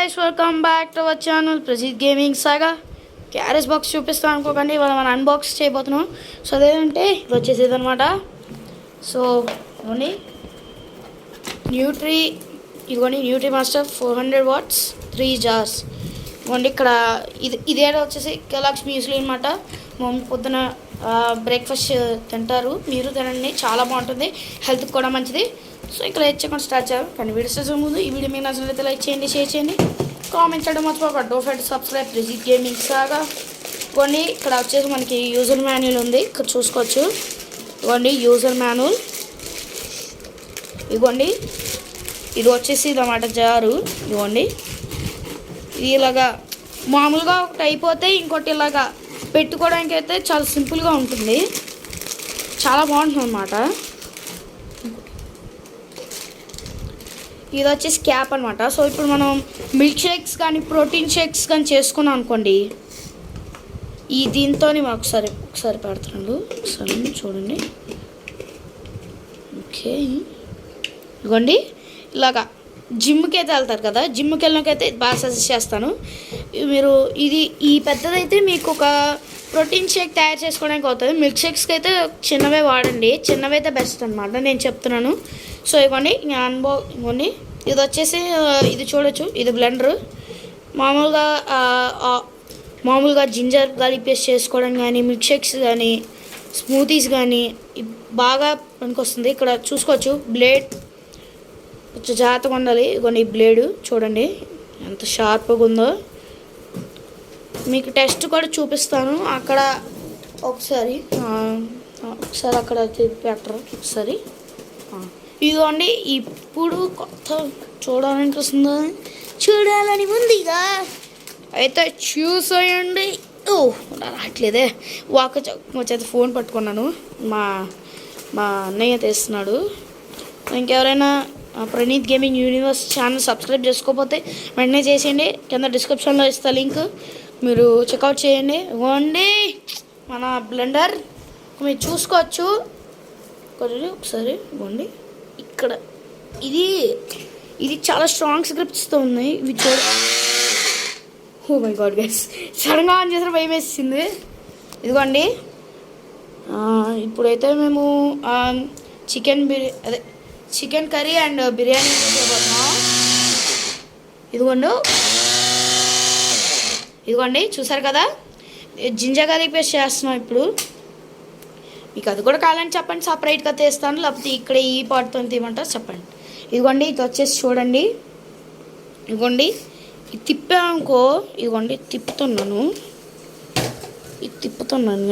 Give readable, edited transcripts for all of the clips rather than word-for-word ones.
Guys, welcome back to our channel Prajit gaming saga. Carriage box చూపిస్తాను అనుకోకండి, ఇవాళ మనం అన్బాక్స్ చేయబోతున్నాం. సో అదేంటే ఇది వచ్చేసేది అనమాట. సో ఇవన్నీ న్యూట్రీ మాస్టర్ 400 వాట్స్ 3 జార్స్. ఇవ్వండి ఇక్కడ ఇదేదో వచ్చేసి కెలాగ్స్ మ్యూస్లీ అనమాట. మమ్మీ పొద్దున బ్రేక్ఫాస్ట్ తింటారు, మీరు తినండి, చాలా బాగుంటుంది, హెల్త్కి కూడా మంచిది. సో ఇక్కడ చేయకుండా స్టార్ట్ చేయాలి. కానీ వీడియో చేసే ముందు ఈ వీడియో మీకు నచ్చినట్లయితే లైక్ చేయండి, షేర్ చేయండి, కామెంట్ చేయడం మర్చిపోకండి. Don't forget to subscribe Prajith gaming saga. ఇవ్వండి ఇక్కడ వచ్చేసి మనకి యూజర్ మాన్యువల్ ఉంది, ఇక్కడ చూసుకోవచ్చు. ఇవ్వండి యూజర్ మాన్యువల్. ఇవ్వండి ఇది వచ్చేసి ఇదన్నమాట జారు. ఇవ్వండి ఇది ఇలాగా మామూలుగా ఒకటి అయిపోతే ఇంకోటి ఇలాగా పెట్టుకోవడానికి అయితే చాలా సింపుల్గా ఉంటుంది, చాలా బాగుంటుంది అన్నమాట. ఇది వచ్చేసి క్యాప్ అనమాట. సో ఇప్పుడు మనం మిల్క్ షేక్స్ కానీ ప్రోటీన్ షేక్స్ కానీ చేసుకున్నాం అనుకోండి, ఈ దీంతో ఒకసారి పెడుతున్నాడు, ఒకసారి చూడండి. ఓకే ఇదిగోండి ఇలాగా జిమ్కి అయితే వెళ్తారు కదా, జిమ్కి వెళ్ళినాకైతే బాగా సజెస్ట్ చేస్తాను. మీరు ఈ పెద్దదైతే మీకు ఒక ప్రోటీన్ షేక్ తయారు చేసుకోవడానికి అవుతుంది. మిల్క్ షేక్స్కి అయితే చిన్నవే వాడండి, చిన్నవి అయితే బెస్ట్ అనమాట, నేను చెప్తున్నాను. సో ఇవ్వండి ఇవ్వండి ఇది వచ్చేసి ఇది చూడొచ్చు, ఇది బ్లెండరు. మామూలుగా జింజర్ గార్లిక్ పేస్ట్ చేసుకోవడం కానీ, మిల్క్ షేక్స్ కానీ, స్మూతీస్ కానీ బాగా పనికొస్తుంది. ఇక్కడ చూసుకోవచ్చు బ్లేడ్ కొంచెం జాగ్రత్తగా ఉండాలి. ఇదిగోండి ఈ బ్లేడు చూడండి ఎంత షార్ప్గా ఉందో. మీకు టెస్ట్ కూడా చూపిస్తాను అక్కడ, ఒకసారి అక్కడ పెట్టరు ఒకసారి. ఇదిగోండి ఇప్పుడు కొత్త చూడాలనిపిస్తుందో, చూడాలని ఉందిగా అయితే చూసేయండి. రావట్లేదే, వచ్చేది ఫోన్ పట్టుకున్నాను, మా అన్నయ్య తెస్తున్నాడు. ఇంకెవరైనా Praneeth gaming universe channel subscribe చేసుకోకపోతే వెంటనే చేసేయండి, కింద డిస్క్రిప్షన్లో ఇస్తా లింక్, మీరు చెక్అవుట్ చేయండి. ఇవ్వండి మన బ్లెండర్ మీరు చూసుకోవచ్చు ఒకసారి. ఇవ్వండి ఇక్కడ ఇది చాలా స్ట్రాంగ్ స్క్రిప్ట్స్తో ఉన్నాయి. ఇవి ఓ మై గాడ్ గైస్, సడన్గా ఆన్ చేసిన భయం వేసింది. ఇదిగోండి ఇప్పుడైతే మేము చికెన్ కర్రీ అండ్ బిర్యానీ చేయబోతున్నాం. ఇదిగోండి చూసారు కదా, జింజర్ గార్లిక్ పేస్ట్ చేస్తున్నాం. ఇప్పుడు మీకు అది కూడా కావాలని చెప్పండి, సపరేట్గా తీస్తాను, లేకపోతే ఇక్కడ ఈ పాటుతో తీయమంటారు చెప్పండి. ఇదిగోండి ఇది వచ్చేసి చూడండి. ఇదిగోండి ఇది తిప్పానుకో, ఇదిగోండి తిప్పుతున్నాను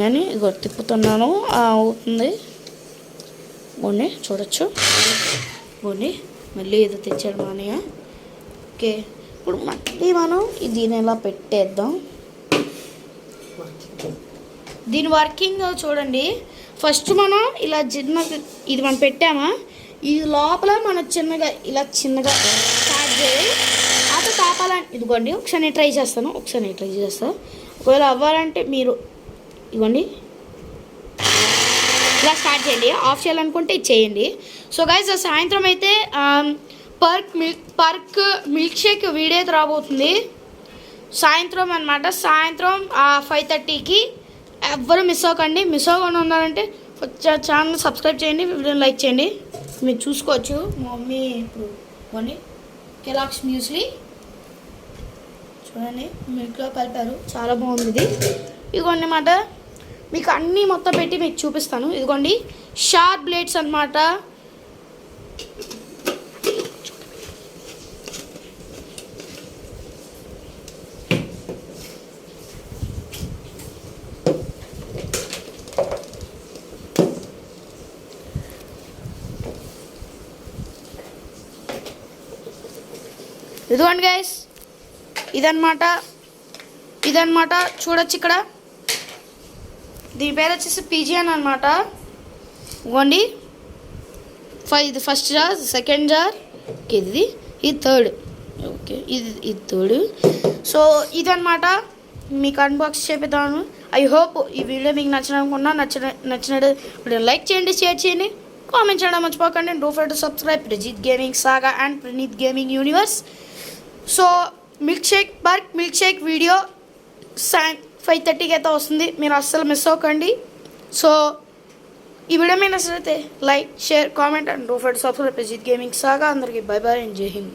కానీ తిప్పుతున్నాను అవుతుంది. ఇవ్వండి చూడొచ్చు. ఇవ్వండి మళ్ళీ ఏదో తెచ్చాడు మా అన్నయ్య. ఓకే ఇప్పుడు మళ్ళీ మనం దీన్ని ఎలా పెట్టేద్దాం. దీని వర్కింగ్ చూడండి. ఫస్ట్ మనం ఇలా ఇది మనం పెట్టామా, ఇది లోపల మనం చిన్నగా స్టార్ట్ చేయాలి. అప్పుడు తాపాలని ఇదిగోండి ఒకసారి నేను ట్రై చేస్తాను, ఒకవేళ అవ్వాలంటే మీరు ఇవ్వండి ఇలా స్టార్ట్ చేయండి. ఆఫ్ చేయాలనుకుంటే ఇది చేయండి. సో గైస్ సాయంత్రం అయితే పర్క్ మిల్క్ షేక్ వీడియో అయితే రాబోతుంది సాయంత్రం అనమాట. సాయంత్రం 5:30కి ఎవ్వరు మిస్ అవ్వకండి. మిస్ అవ్వకుండా ఉన్నారంటే ఛానల్ సబ్స్క్రైబ్ చేయండి, వీడియోని లైక్ చేయండి. మీరు చూసుకోవచ్చు మా మమ్మీ ఇప్పుడు ఇవ్వండి కెలాగ్స్ మ్యూస్లీ చూడండి మిల్క్లో కలిపారు, చాలా బాగుంది ఇది. ఇదిగోండి అన్నమాట, మీకు అన్నీ మొత్తం పెట్టి మీకు చూపిస్తాను. ఇదిగోండి షార్ప్ బ్లేడ్స్ అన్నమాట. ఇదిగోండి గైస్ ఇదన్నమాట చూడొచ్చు ఇక్కడ. దీని పేరు వచ్చేసి పిజియన్ అనమాట. ఇవ్వండి ఇది ఫస్ట్ జార్, సెకండ్ జార్, ఇది థర్డ్. ఓకే ఇది థర్డ్. సో ఇదన్నమాట మీకు అన్బాక్స్ చేపిద్దాను. ఐ హోప్ ఈ వీడియో మీకు నచ్చినట్టు వీడియో లైక్ చేయండి, షేర్ చేయండి, కామెంట్ చేయడం మర్చిపోకండి. Don't forget to subscribe Prajith gaming saga and Praneeth gaming universe. So milk shake video 5:30కి అయితే వస్తుంది, మీరు అస్సలు మిస్ అవ్వకండి. సో ఈ వీడియో మీద నచ్చినట్లయితే like, share, comment and don't forget to subscribe gaming saga. అందరికీ బై బై అండ్ జై హింద్.